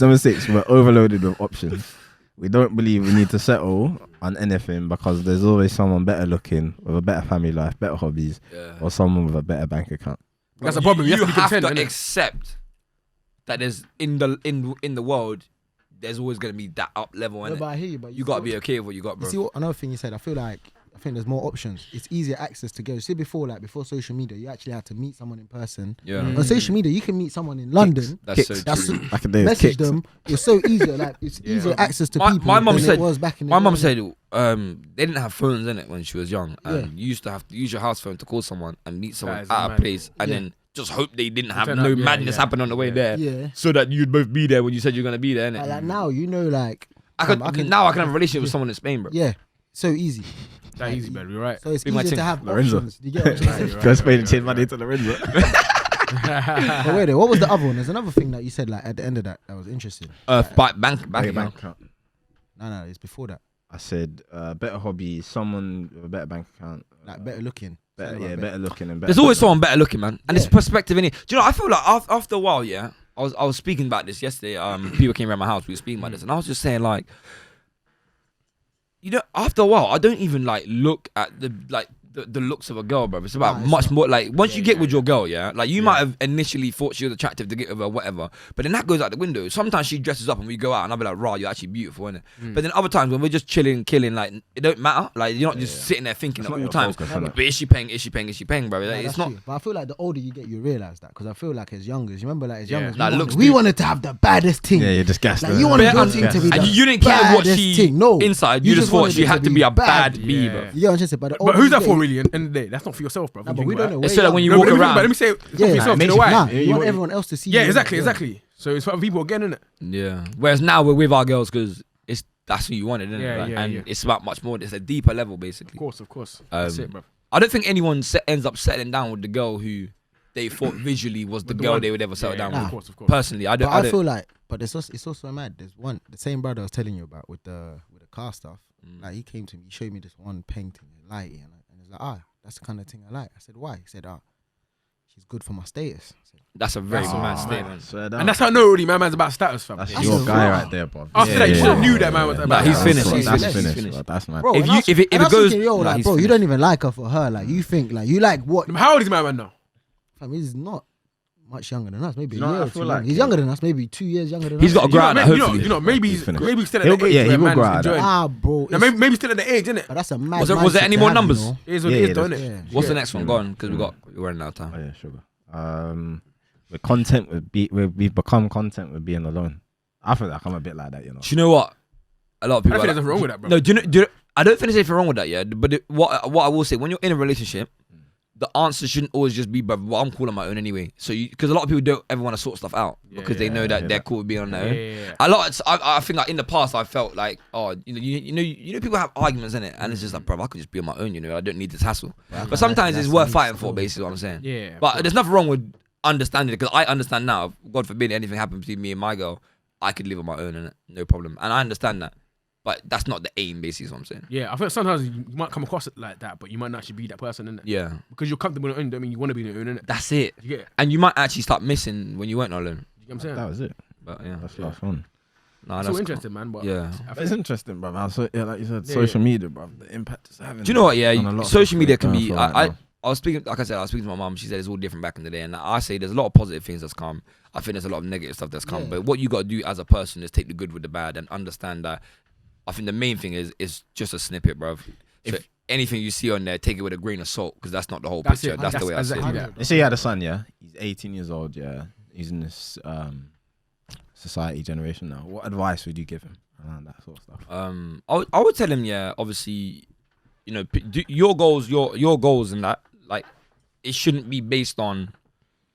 Number 6, we're overloaded with options. We don't believe we need to settle on anything because there's always someone better looking, with a better family life, better hobbies, or someone with a better bank account. That's a problem. You have to accept that there's in the world, there's always going to be that up level. No, but I hear you, but you got to be okay with what you got, bro. You see what another thing you said? I think there's more options. It's easier access to go. See, before social media, you actually had to meet someone in person. Yeah. On social media, you can meet someone in London. That's so true. Message them. It's so easier. Like it's easier access to people. My mum said. It was back in the my day. mum said they didn't have phones in it when she was young. And you used to have to use your house phone to call someone and meet someone at a place, and then just hope they didn't have no madness happen on the way there. Yeah. So that you'd both be there when you said you're gonna be there. Innit? Like now, like I can have a relationship with someone in Spain, bro. Yeah. So easy. That easy, bro. You're right. So it's easier to have Lorenzo. options. Do you get what I'm saying? Go Spain and change money to Lorenzo. But wait, what was the other one? There's another thing that you said like at the end of that was interesting. Bank account. No, it's before that. I said better hobby, someone with a better bank account, like better looking. Better looking and better. There's always someone better looking, man, and it's perspective in it. Do you know? I feel like after a while, yeah. I was speaking about this yesterday. People came around my house. We were speaking about this, and I was just saying like, you know, after a while, I don't even like look at the looks of a girl, bro. It's about much more like once you get with your girl, like you might have initially thought she was attractive to get with her, whatever, but then that goes out the window. Sometimes she dresses up and we go out and I'll be like, "Rah, you're actually beautiful," innit? But then other times when we're just chilling, killing, like it don't matter. Like you're not just sitting there thinking at all times. But is she paying? Is she paying, bro? Like, it's not. True. But I feel like the older you get, you realize that because I feel like as youngers, you remember like as youngers, Like, we wanted to have the baddest thing. Yeah, you're just gassed. Like you wanted your thing to be and the you didn't care what she inside. You just thought wanted she it had to be a bad bee, You bro. get what I'm saying? But who's that for, really? End of the day, that's not for yourself, bro. Nah, but we don't know. It's so that when you walk around, but let me say, it's not for yourself. You know why? You want everyone else to see. Yeah, exactly. So it's for other people again, isn't it? Yeah. Whereas now we're with our girls because that's who you wanted, isn't it? Yeah, and it's about much more. It's a deeper level, basically. Of course. That's it, bro. I don't think anyone ends up settling down with the girl who they thought visually was the girl they would ever settle down with. Of course. Personally, I don't. I feel like, but it's also mad. There's the same brother I was telling you about with the car stuff. Like he came to me, he showed me this one painting, lighting, and he's like, that's the kind of thing I like. I said, why? He said, she's good for my status. That's a very mad statement. And that's how I know already my man's about status, fam. That's your guy right there, bro. After that, you should have knew that man was about he's finished. That's finished. Bro. That's mad. Bro, if it goes, like, bro, you don't even like her for her. Like you think, like you like what? How old is my man now? Fam, he's not much younger than us. Maybe You know a year what I or feel two. like? He's younger than us. Maybe 2 years younger than us. He's got to grow out. Hopefully, maybe he's finished. still at the age. He will grow out. Bro. Maybe still at the age, innit? But that's a mad. Was there any more numbers? It is what it is, don't it? What's the next one? Go on, because we're running out of time. Oh yeah, sugar. We're content we've become content with being alone. I feel like I'm a bit like that, you know. Do you know what? A lot of people. I think there's nothing wrong with that, bro. No, do you know, I don't think there's anything wrong with that, yeah. But what I will say, when you're in a relationship, the answer shouldn't always just be, "But well, I'm cool on my own anyway." So, because a lot of people don't ever want to sort stuff out because they know that they're cool with being on their own. I think like in the past, I felt like, you know, people have arguments in it, and it's just like, bro, I could just be on my own, you know. I don't need this hassle. But sometimes it's worth fighting for, basically, what I'm saying. Yeah. But there's nothing wrong with understanding it because I understand now. God forbid anything happens between me and my girl, I could live on my own, and no problem. And I understand that. But that's not the aim, basically, is what I'm saying. Yeah, I feel sometimes you might come across it like that, but you might not actually be that person, innit? Yeah. Because you're comfortable on your own, don't mean you want to be on your own, innit? That's it. You get it? And you might actually start missing when you weren't alone. You get what I'm saying? That was it. But yeah. That's last one. Nah, It's that's all interesting, man. But Yeah. It's interesting, bro. So, like you said, social media, bro. The impact it's having. Do you know what? Yeah, on a lot of social stuff mean going be. on right now. I was speaking, like I said, I was speaking to my mum. She said it's all different back in the day, and I say there's a lot of positive things that's come. I think there's a lot of negative stuff that's come. But what you got to do as a person is take the good with the bad and understand that. I think the main thing is just a snippet, bro. So anything you see on there, take it with a grain of salt because that's not the whole picture. That's the way I see it. Let's say you had a son, yeah. He's 18 years old, yeah. He's in this society generation now. What advice would you give him around that sort of stuff? I would tell him, yeah. Obviously, you know, your goals, your goals, and that like it shouldn't be based on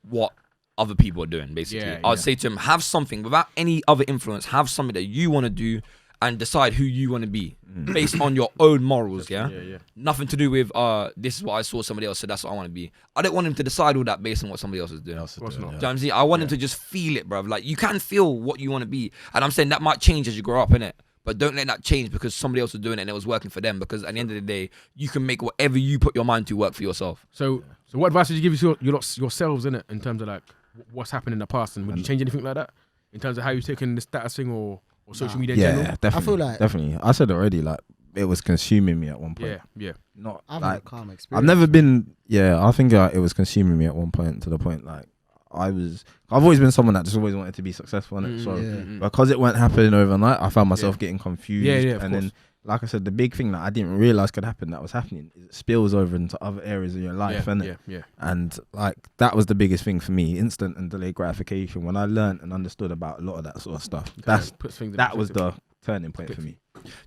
what other people are doing. Basically, I'd say to him, have something without any other influence. Have something that you want to do. And decide who you want to be based on your own morals, yeah? Nothing to do with, this is what I saw somebody else, so that's what I want to be. I don't want him to decide all that based on what somebody else is doing. Do you know what I'm saying? I want him to just feel it, bruv. Like, you can feel what you want to be. And I'm saying that might change as you grow up, innit? But don't let that change because somebody else was doing it and it was working for them. Because at the end of the day, you can make whatever you put your mind to work for yourself. So what advice would you give yourselves, innit? In terms of, like, what's happened in the past? And would you change anything like that? in terms of how you taking the status thing or social media in Yeah, general? definitely. I feel like- definitely. I said it already. Like it was consuming me at one point. Yeah. Not I've had a like calm experience. I've never been. Yeah, I think it was consuming me at one point to the point like I've always been someone that just always wanted to be successful in it. So because it weren't happening overnight, I found myself getting confused. Yeah, of and course. then, like I said, the big thing that I didn't realize could happen that was happening is it spills over into other areas of your life, innit? Yeah. And like that was the biggest thing for me: instant and delayed gratification. When I learned and understood about a lot of that sort of stuff, that was the turning point for me.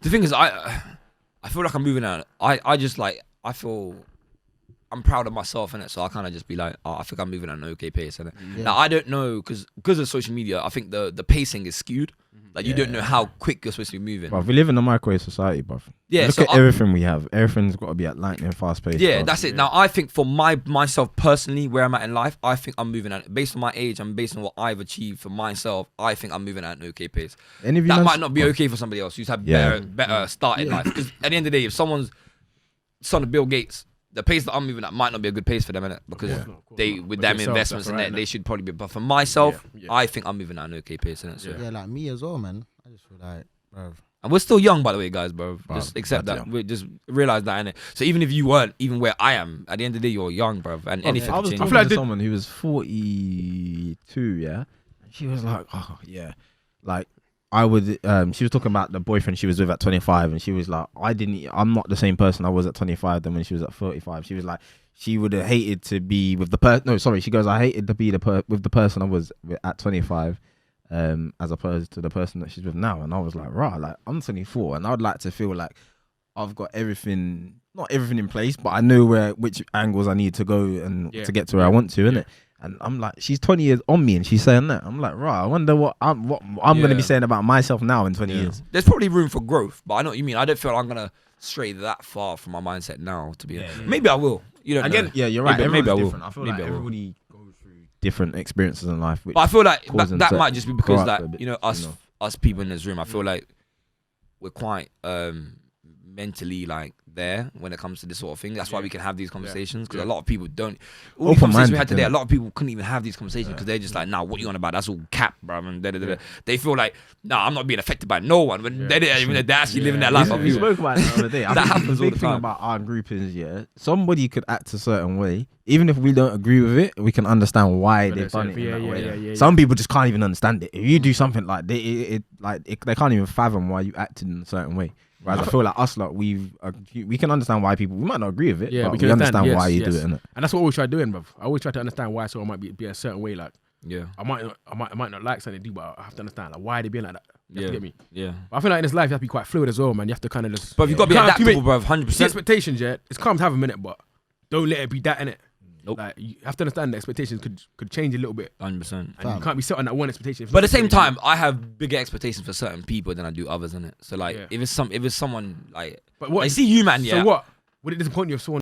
The thing is, I feel like I'm moving on. I feel I'm proud of myself in it, so I kind of just be like, I think I'm moving at an okay pace. innit? Now I don't know because of social media. I think the pacing is skewed. Like you don't know how quick you're supposed to be moving. But we live in a microwave society, bruv. Yeah, look so at everything we have. Everything's got to be at lightning fast pace. Yeah, bruv. that's it. Now I think for myself personally, where I'm at in life, I think I'm moving at based on my age and based on what I've achieved for myself. I think I'm moving at an okay pace. Any of you That man- might not be okay for somebody else who's had better start in life. Because at the end of the day, if someone's son of Bill Gates, the pace that I'm moving at might not be a good pace for them, innit? Because they with them yourself, investments that's and right, that, they should probably be. But for myself, Yeah. I think I'm moving at an okay pace, innit? So. Yeah, like me as well, man. I just feel like, bro. And we're still young, by the way, guys, bro. Just Bruv, accept that's that. young. We just realize that, innit? So even if you weren't even where I am, at the end of the day, you're young, bro. And anything I can was change. talking feel like to someone who was 42, yeah, and she was like, oh yeah, like I would. She was talking about the boyfriend she was with at 25, and she was like, I'm not the same person I was at 25 than when she was at 35. She was like, she would have hated to be with the person. No, sorry, she goes, I hated to be with the person I was with at 25. As opposed to the person that she's with now. And I was like, rah, like I'm 24 and I would like to feel like I've got not everything in place, but I know which angles I need to go and to get to where I want to, innit? And I'm like, she's 20 years on me and she's saying that. I'm like, rah, I wonder what I'm going to be saying about myself now in 20 years. There's probably room for growth, but I know what you mean. I don't feel like I'm gonna stray that far from my mindset now. To be honest, maybe I will. You know, Again, yeah, you're right. Maybe I will. Different. I feel Maybe like I will. everybody goes through different experiences in life. But I feel like cause them that to might just be grow because up like a bit, you know us people in this room. I feel like we're quite mentally like there when it comes to this sort of thing. That's why we can have these conversations because a lot of people don't. All the conversations we had today, a lot of people couldn't even have these conversations because they're just like, nah, what you on about? That's all cap, bro. And they feel like, nah, I'm not being affected by no one. When they're actually living their life. We spoke about it the other day. That happens the all big the thing time. about our group is, somebody could act a certain way. Even if we don't agree with it, we can understand why they've done it in that way. Some people just can't even understand it. If you do something like they can't even fathom why you acted in a certain way. Whereas I feel like us, like we can understand why people. We might not agree with it, but we understand why you do it, innit? And that's what I always try doing, bruv. I always try to understand why someone might be a certain way. Like, Yeah. I might not like something they do, but I have to understand like why they being like that. You have to get me. Yeah. But I feel like in this life you have to be quite fluid as well, man. You have to kind of just. But you've got to be You can't have too adaptable, bro. The 100%. expectations, yeah, it's calm to have a minute, but don't let it be that, innit? Nope. Like you have to understand the expectations could change a little bit, 100%. and you can't be set on that one expectation. But at the same time, I have bigger expectations for certain people than I do others, innit? So like, Yeah. if it's someone like, but what? I see you, man. Yeah. So what? Would it disappoint you if someone